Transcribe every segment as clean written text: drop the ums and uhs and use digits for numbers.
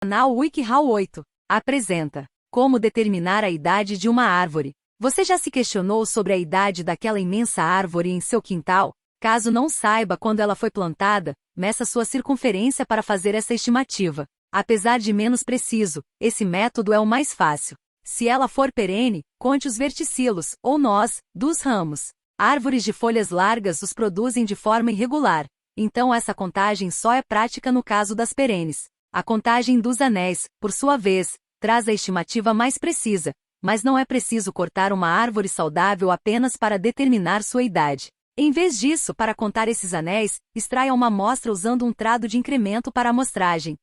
Canal WikiHow 8 apresenta Como determinar a idade de uma árvore. Você já se questionou sobre a idade daquela imensa árvore em seu quintal? Caso não saiba quando ela foi plantada, meça sua circunferência para fazer essa estimativa. Apesar de menos preciso, esse método é o mais fácil. Se ela for perene, conte os verticilos, ou nós, dos ramos. Árvores de folhas largas os produzem de forma irregular, então essa contagem só é prática no caso das perenes. A contagem dos anéis, por sua vez, traz a estimativa mais precisa, mas não é preciso cortar uma árvore saudável apenas para determinar sua idade. Em vez disso, para contar esses anéis, extraia uma amostra usando um trado de incremento para amostragem.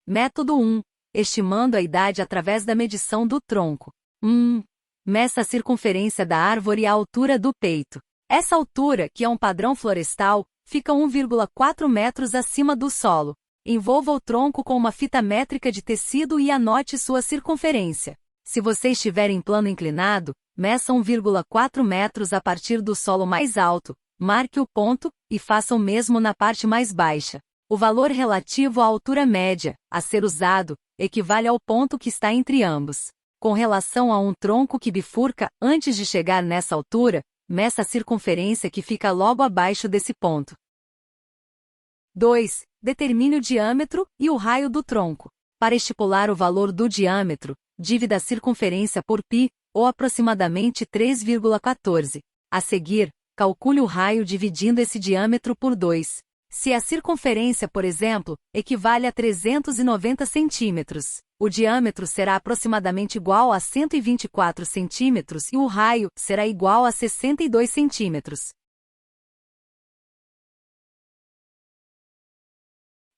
Método 1. Estimando a idade através da medição do tronco. Meça a circunferência da árvore à altura do peito. Essa altura, que é um padrão florestal, fica 1,4 metros acima do solo. Envolva o tronco com uma fita métrica de tecido e anote sua circunferência. Se você estiver em plano inclinado, meça 1,4 metros a partir do solo mais alto, marque o ponto, e faça o mesmo na parte mais baixa. O valor relativo à altura média, a ser usado, equivale ao ponto que está entre ambos. Com relação a um tronco que bifurca, antes de chegar nessa altura, meça a circunferência que fica logo abaixo desse ponto. 2. Determine o diâmetro e o raio do tronco. Para estipular o valor do diâmetro, divida a circunferência por π, ou aproximadamente 3,14. A seguir, calcule o raio dividindo esse diâmetro por 2. Se a circunferência, por exemplo, equivale a 390 centímetros, o diâmetro será aproximadamente igual a 124 centímetros e o raio será igual a 62 centímetros.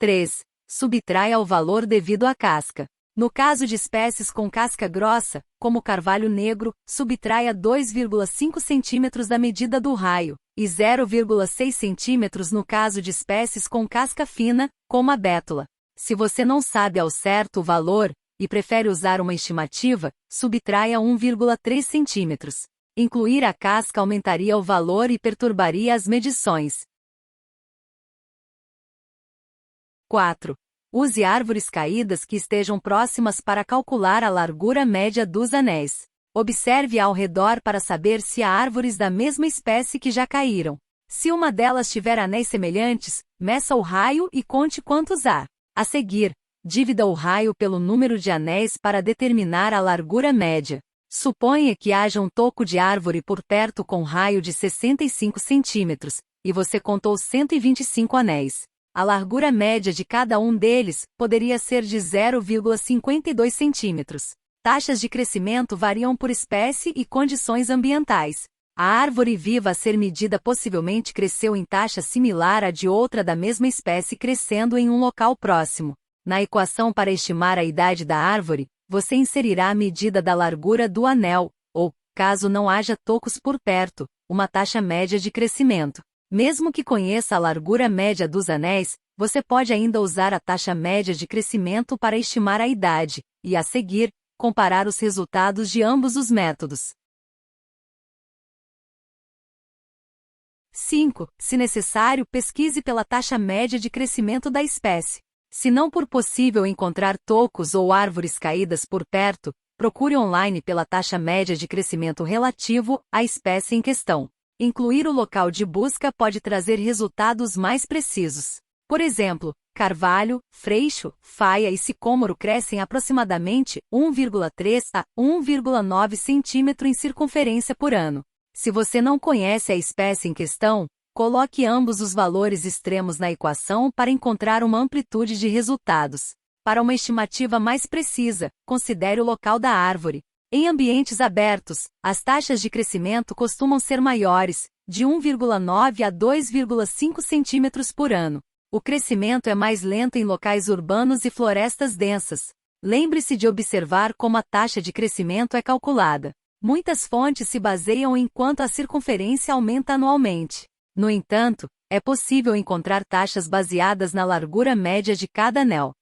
3. Subtraia o valor devido à casca. No caso de espécies com casca grossa, como o carvalho negro, subtraia 2,5 centímetros da medida do raio, e 0,6 centímetros no caso de espécies com casca fina, como a bétula. Se você não sabe ao certo o valor, e prefere usar uma estimativa, subtraia 1,3 centímetros. Incluir a casca aumentaria o valor e perturbaria as medições. 4. Use árvores caídas que estejam próximas para calcular a largura média dos anéis. Observe ao redor para saber se há árvores da mesma espécie que já caíram. Se uma delas tiver anéis semelhantes, meça o raio e conte quantos há. A seguir, divida o raio pelo número de anéis para determinar a largura média. Suponha que haja um toco de árvore por perto com raio de 65 centímetros, e você contou 125 anéis. A largura média de cada um deles poderia ser de 0,52 centímetros. Taxas de crescimento variam por espécie e condições ambientais. A árvore viva a ser medida possivelmente cresceu em taxa similar à de outra da mesma espécie crescendo em um local próximo. Na equação para estimar a idade da árvore, você inserirá a medida da largura do anel, ou, caso não haja tocos por perto, uma taxa média de crescimento. Mesmo que conheça a largura média dos anéis, você pode ainda usar a taxa média de crescimento para estimar a idade, e, a seguir, comparar os resultados de ambos os métodos. 5. Se necessário, pesquise pela taxa média de crescimento da espécie. Se não for possível encontrar tocos ou árvores caídas por perto, procure online pela taxa média de crescimento relativo à espécie em questão. Incluir o local de busca pode trazer resultados mais precisos. Por exemplo, carvalho, freixo, faia e sicômoro crescem aproximadamente 1,3 a 1,9 centímetro em circunferência por ano. Se você não conhece a espécie em questão, coloque ambos os valores extremos na equação para encontrar uma amplitude de resultados. Para uma estimativa mais precisa, considere o local da árvore. Em ambientes abertos, as taxas de crescimento costumam ser maiores, de 1,9 a 2,5 centímetros por ano. O crescimento é mais lento em locais urbanos e florestas densas. Lembre-se de observar como a taxa de crescimento é calculada. Muitas fontes se baseiam em quanto a circunferência aumenta anualmente. No entanto, é possível encontrar taxas baseadas na largura média de cada anel.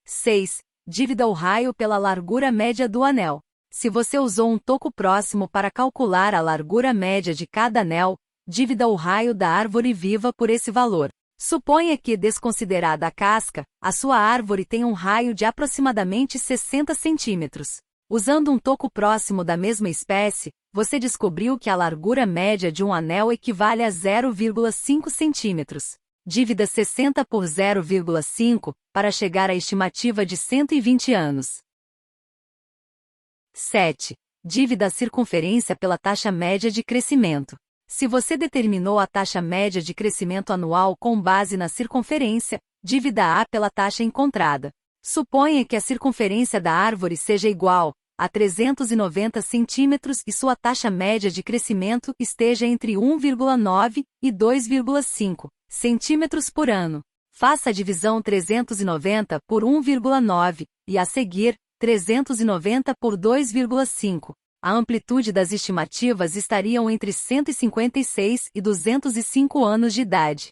6. Divida o raio pela largura média do anel. Se você usou um toco próximo para calcular a largura média de cada anel, divida o raio da árvore viva por esse valor. Suponha que, desconsiderada a casca, a sua árvore tem um raio de aproximadamente 60 centímetros. Usando um toco próximo da mesma espécie, você descobriu que a largura média de um anel equivale a 0,5 centímetros. Divida 60 por 0,5 para chegar à estimativa de 120 anos. 7. Divida a circunferência pela taxa média de crescimento. Se você determinou a taxa média de crescimento anual com base na circunferência, divida-a pela taxa encontrada. Suponha que a circunferência da árvore seja igual a 390 centímetros e sua taxa média de crescimento esteja entre 1,9 e 2,5 centímetros por ano. Faça a divisão 390 por 1,9 e, a seguir, 390 por 2,5. A amplitude das estimativas estariam entre 156 e 205 anos de idade.